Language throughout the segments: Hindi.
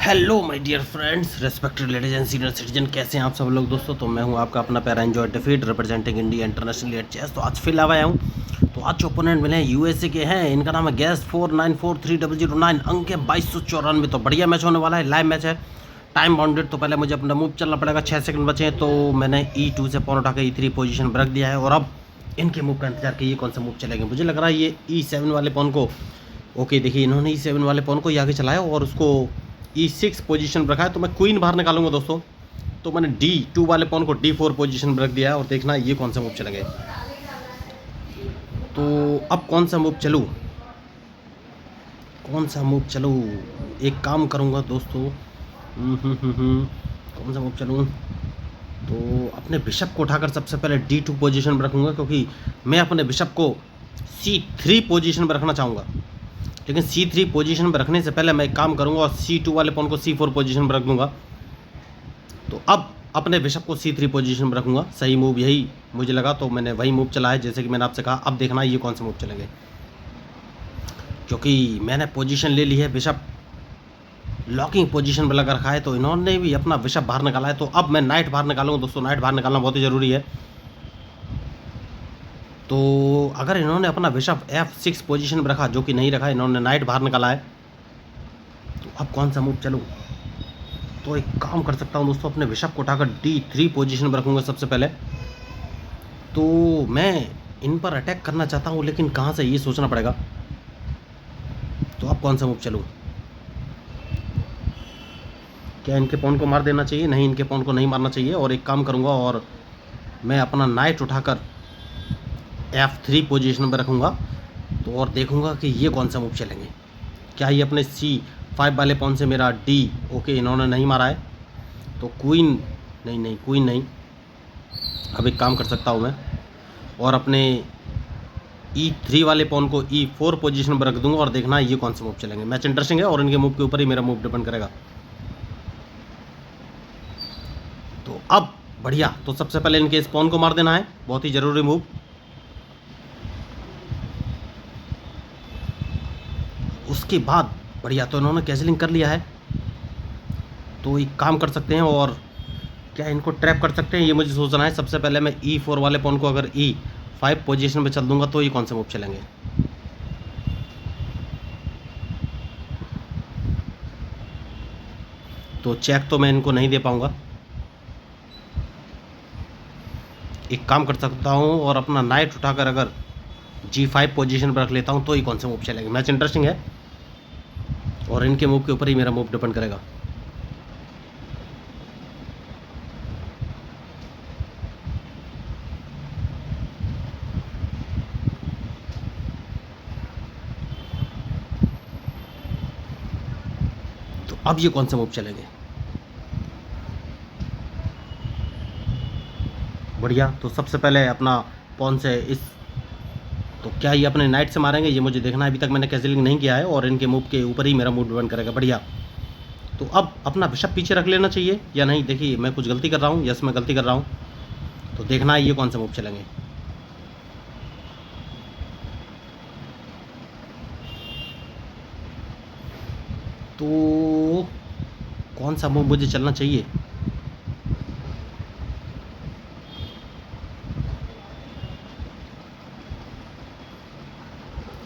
Hello my dear friends, respected ladies and senior citizen, कैसे हैं आप सब लोग दोस्तों। तो मैं हूं आपका अपना प्यारा एंजॉय डिफीट representing India international at chess. तो आज फिर आया हूं। तो आज जो ओपोनेंट मिले हैं यूएसए के हैं, इनका नाम है गैस 494309, अंक है 2294। तो बढ़िया मैच होने वाला है, लाइव मैच है, टाइम बाउंडेड। तो पहले मुझे अपना मूव चलना पड़ेगा, 6 सेकंड बचे हैं। तो मैंने E2 से पॉन उठा के E3 पोजीशन पर रख दिया है और अब इनके मूव का इंतजार कि ये कौन सा मूव चलेंगे। मुझे लग रहा है ये E7 वाले पॉन को, ओके देखिए इन्होंने E7 वाले पॉन को ही आगे चलाया और उसको E6 पोजीशन पर रखा है। तो मैं क्वीन बाहर निकालूंगा दोस्तों। तो मैंने D2 वाले पॉन को D4 पोजीशन पर रख दिया है और देखना ये कौन सा मूव चलेंगे। तो अब कौन सा मूव चलूँ, कौन सा मूव चलूँ। एक काम करूँगा दोस्तों, कौन सा मूव चलूँ। तो अपने बिशप को उठाकर सबसे पहले D2 पोजीशन पर रखूँगा, क्योंकि मैं अपने बिशप को C3 पोजीशन पर रखना चाहूँगा। लेकिन C3 पोजीशन पर रखने से पहले मैं एक काम करूँगा और C2 वाले पॉन को C4 पोजीशन पर रख दूँगा। तो अब अपने बिशप को C3 पोजीशन पर रखूँगा। सही मूव यही मुझे लगा, तो मैंने वही मूव चला है जैसे कि मैंने आपसे कहा। अब देखना ये कौन सा मूव चलेंगे, क्योंकि मैंने पोजीशन ले ली है, बिशप लॉकिंग पोजीशन पर लगा रखा है। तो इन्होंने भी अपना बिशप बाहर निकाला है। तो अब मैं नाइट बाहर निकालूंगा दोस्तों। नाइट बाहर निकालना बहुत ही ज़रूरी है। तो अगर इन्होंने अपना बिशप F6 पोजीशन पर रखा, जो कि नहीं रखा, इन्होंने नाइट बाहर निकाला है, तो अब कौन सा मूव चलूँ। तो एक काम कर सकता हूँ दोस्तों, अपने बिशप को उठाकर D3 पोजीशन पर रखूँगा सबसे पहले। तो मैं इन पर अटैक करना चाहता हूँ, लेकिन कहाँ से ये सोचना पड़ेगा। तो अब कौन सा मूव चलूँ। क्या इनके पॉन को मार देना चाहिए? नहीं, इनके पॉन को नहीं मारना चाहिए। और एक काम करूँगा और मैं अपना नाइट उठाकर F3 पोजीशन पर रखूँगा। तो और देखूँगा कि ये कौन सा मूव चलेंगे। क्या ये अपने C5 वाले पॉन से मेरा D, ओके इन्होंने नहीं मारा है, तो क्वीन नहीं, क्वीन नहीं। अब एक काम कर सकता हूँ मैं और अपने E3 वाले पॉन को E4 पोजीशन पर रख दूँगा और देखना ये कौन सा मूव चलेंगे। मैच इंटरेस्टिंग है और इनके मूव के ऊपर ही मेरा मूव डिपेंड करेगा। तो अब बढ़िया, तो सबसे पहले इनके इस पॉन को मार देना है, बहुत ही ज़रूरी मूव। उसके बाद बढ़िया, तो इन्होंने कैंसिलिंग कर लिया है। तो एक काम कर सकते हैं और क्या इनको ट्रैप कर सकते हैं, ये मुझे सोचना है। सबसे पहले मैं E4 वाले पॉन को अगर E5 पोजीशन पे चल दूंगा तो ये कौन से मूव चलेंगे। तो चेक तो मैं इनको नहीं दे पाऊंगा। एक काम कर सकता हूँ और अपना नाइट उठाकर अगर G5 पोजीशन पर रख लेता हूँ तो ये कौन से मूव चलेंगे। मैच इंटरेस्टिंग है और इनके मूव के ऊपर ही मेरा मूव डिपेंड करेगा। तो अब ये कौन से मूव चलेंगे। बढ़िया, तो सबसे पहले अपना पॉन से इस, तो क्या ये अपने नाइट से मारेंगे, ये मुझे देखना है। अभी तक मैंने कैंसिलिंग नहीं किया है और इनके मूव के ऊपर ही मेरा मूव डिपेंड करेगा। बढ़िया, तो अब अपना बिशप पीछे रख लेना चाहिए या नहीं। देखिए मैं कुछ गलती कर रहा हूँ, यस मैं गलती कर रहा हूँ। तो देखना है ये कौन सा मूव चलेंगे। तो कौन सा मूव मुझे चलना चाहिए।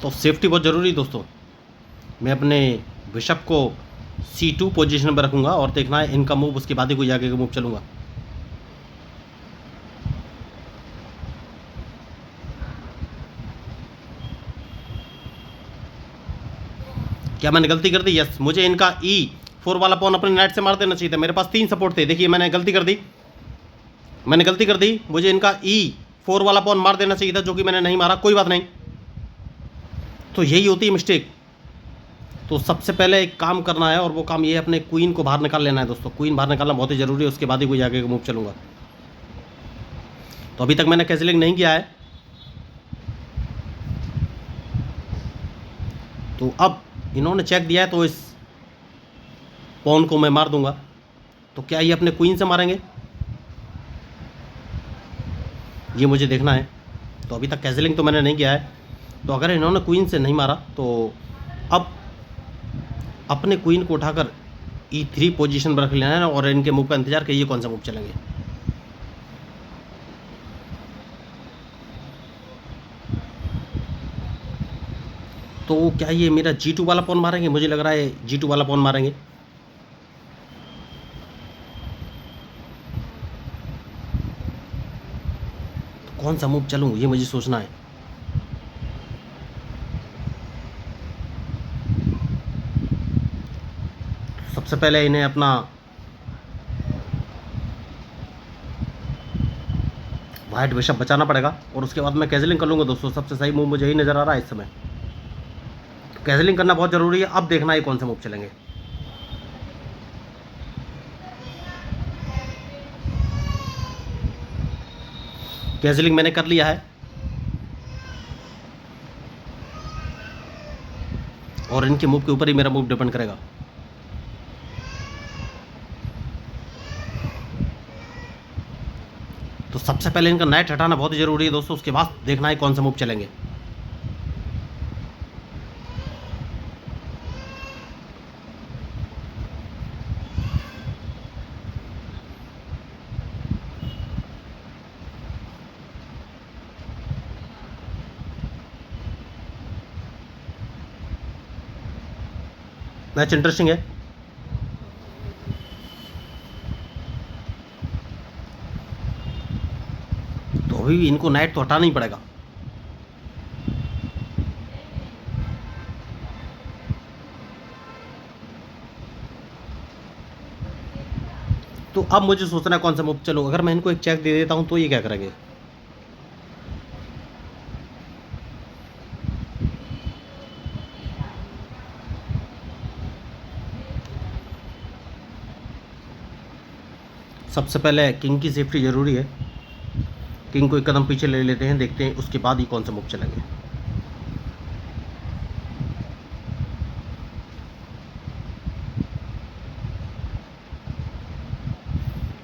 तो सेफ्टी बहुत ज़रूरी है दोस्तों। मैं अपने बिशप को C2 पोजीशन पर रखूँगा और देखना है इनका मूव, उसके बाद ही कोई आगे का मूव चलूँगा। क्या मैंने गलती कर दी? यस, मुझे इनका E4 वाला पॉन अपने नाइट से मार देना चाहिए था। मेरे पास 3 सपोर्ट थे। देखिए मैंने गलती कर दी, मुझे इनका E4 वाला पॉन मार देना चाहिए था, जो कि मैंने नहीं मारा। कोई बात नहीं, तो यही होती है मिस्टेक। तो सबसे पहले एक काम करना है और वो काम ये है, अपने क्वीन को बाहर निकाल लेना है दोस्तों। क्वीन बाहर निकालना बहुत ही ज़रूरी है, उसके बाद ही कोई आगे का मूव चलूँगा। तो अभी तक मैंने कैंसिलिंग नहीं किया है। तो अब इन्होंने चेक दिया है, तो इस पॉन को मैं मार दूंगा। तो क्या ये अपने क्वीन से मारेंगे, ये मुझे देखना है। तो अभी तक कैंसिलिंग तो मैंने नहीं किया है। तो अगर इन्होंने क्वीन से नहीं मारा तो अब अपने क्वीन को उठाकर E3 पोजीशन पर रख लेना है और इनके मूव का इंतजार कि ये कौन सा मूव चलेंगे। तो क्या ये मेरा G2 वाला पॉन मारेंगे? मुझे लग रहा है G2 वाला पॉन मारेंगे। तो कौन सा मूव चलूँ ये मुझे सोचना है। सबसे पहले इन्हें अपना वाइट बिशप बचाना पड़ेगा और उसके बाद मैं कैजलिंग कर लूँगा दोस्तों। सबसे सही मूव मुझे यही नज़र आ रहा है इस समय। तो कैजलिंग करना बहुत ज़रूरी है। अब देखना है कौन सा मूव चलेंगे। कैजलिंग मैंने कर लिया है और इनके मूव के ऊपर ही मेरा मूव डिपेंड करेगा। तो सबसे पहले इनका नाइट हटाना बहुत ही ज़रूरी है दोस्तों। उसके बाद देखना है कौन सा मूव चलेंगे। मैच इंटरेस्टिंग है। तो अभी इनको नाइट तो हटाना ही पड़ेगा। तो अब मुझे सोचना है कौन सा मूव चलो। अगर मैं इनको एक चेक दे देता हूं तो ये क्या करेंगे। सबसे पहले किंग की सेफ्टी ज़रूरी है। किंग को एक कदम पीछे ले लेते हैं, देखते हैं उसके बाद ही कौन सा मूव चलेंगे।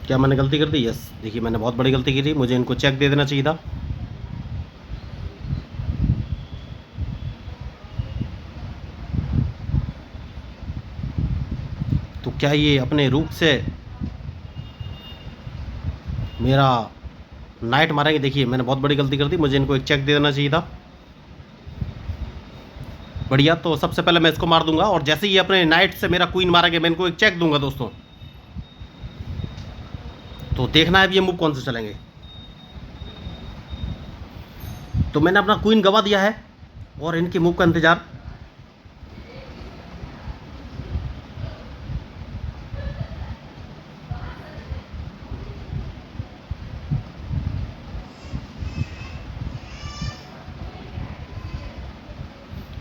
क्या मैंने गलती कर दी? यस, देखिए मैंने बहुत बड़ी गलती की थी। मुझे इनको चेक दे देना चाहिए था। तो क्या ये अपने रूप से मेरा नाइट मारेंगे? देखिए मैंने बहुत बड़ी गलती कर दी। मुझे इनको एक चेक दे देना चाहिए था। बढ़िया। तो सबसे पहले मैं इसको मार दूंगा और जैसे ही अपने नाइट से मेरा क्वीन मारेंगे मैं इनको एक चेक दूंगा दोस्तों। तो देखना है अब ये मूव कौन से चलेंगे। तो मैंने अपना क्वीन गवा दिया है और इनके मूव का इंतजार।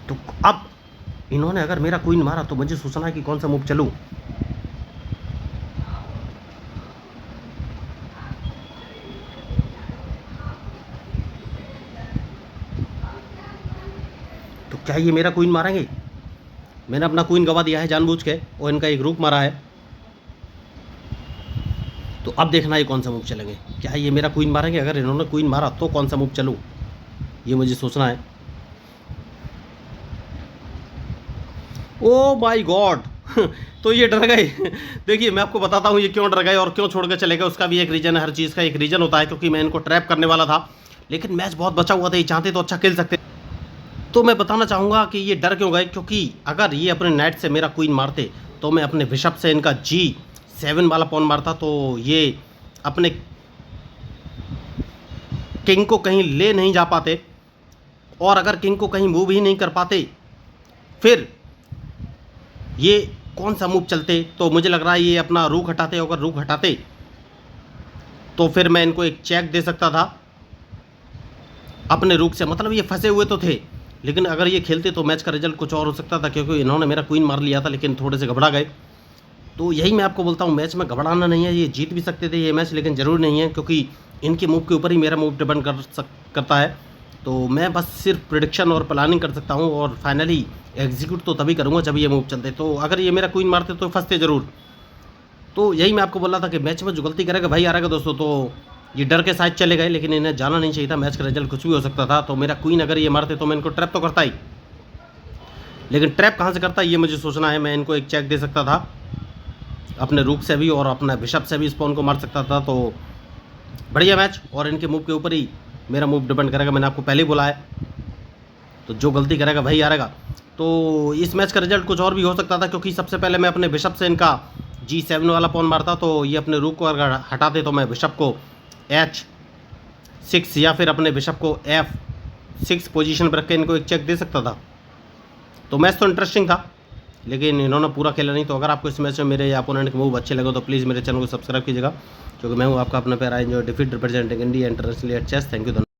तो अब इन्होंने अगर मेरा क्वीन मारा तो मुझे सोचना है कि कौन सा मूव चलूं। तो क्या ये मेरा क्वीन मारेंगे? मैंने अपना क्वीन गवा दिया है जानबूझ के और इनका एक रूक मारा है। तो अब देखना है कौन सा मूव चलेंगे। क्या ये मेरा क्वीन मारेंगे? अगर इन्होंने क्वीन मारा तो कौन सा मूव चलूं ये मुझे सोचना है। ओ माय गॉड तो ये डर गए देखिए मैं आपको बताता हूँ ये क्यों डर गए और क्यों छोड़ के चले गए। उसका भी एक रीज़न है। हर चीज़ का एक रीज़न होता है। क्योंकि मैं इनको ट्रैप करने वाला था लेकिन मैच बहुत बचा हुआ था। ये चाहते तो अच्छा खेल सकते। तो मैं बताना चाहूँगा कि ये डर क्यों गए। क्योंकि अगर ये अपने नाइट से मेरा क्वीन मारते तो मैं अपने बिशप से इनका G7 वाला पॉन मारता तो ये अपने किंग को कहीं ले नहीं जा पाते। और अगर किंग को कहीं मूव ही नहीं कर पाते फिर ये कौन सा मूव चलते। तो मुझे लग रहा है ये अपना रूक हटाते। अगर रूक हटाते तो फिर मैं इनको एक चेक दे सकता था अपने रूक से। मतलब ये फंसे हुए तो थे लेकिन अगर ये खेलते तो मैच का रिजल्ट कुछ और हो सकता था। क्योंकि इन्होंने मेरा क्वीन मार लिया था लेकिन थोड़े से घबरा गए। तो यही मैं आपको बोलता हूँ मैच में घबराना नहीं है। ये जीत भी सकते थे ये मैच लेकिन ज़रूरी नहीं है क्योंकि इनके मूव के ऊपर ही मेरा मूव डिपेंड करता है। तो मैं बस सिर्फ प्रिडिक्शन और प्लानिंग कर सकता हूँ और फाइनली एग्जीक्यूट तो तभी करूँगा जब ये मूव चलते। तो अगर ये मेरा क्वीन मारते तो फंसते ज़रूर। तो यही मैं आपको बोल रहा था कि मैच में जो गलती करेगा भाई आ रहेगा दोस्तों। तो ये डर के साथ चले गए लेकिन इन्हें जाना नहीं चाहिए था। मैच का रिजल्ट कुछ भी हो सकता था। तो मेरा क्वीन अगर ये मारते तो मैं इनको ट्रैप तो करता ही लेकिन ट्रैप कहाँ से करता ये मुझे सोचना है। मैं इनको एक चेक दे सकता था अपने रूक से भी और अपना बिशप से भी इस पॉन को मार सकता था। तो बढ़िया मैच, और इनके मूव के ऊपर ही मेरा मूव डिपेंड करेगा, मैंने आपको पहले ही बोला है। तो जो गलती करेगा वही हारेगा। तो इस मैच का रिजल्ट कुछ और भी हो सकता था, क्योंकि सबसे पहले मैं अपने बिशप से इनका G7 वाला पॉन मारता, तो ये अपने रूक को अगर हटाते तो मैं बिशप को H6 या फिर अपने बिशप को F6 पोजीशन पर रख के इनको एक चेक दे सकता था। तो मैच तो इंटरेस्टिंग था, लेकिन इन्होंने पूरा खेला नहीं। तो अगर आपको इस मैच में मेरे अपोनेंट के मूव अच्छे लगे तो प्लीज़ मेरे चैनल को सब्सक्राइब कीजिएगा, क्योंकि मैं हूँ आपका अपना प्यारा एंजॉय डिफीट representing India international at chess. Thank you.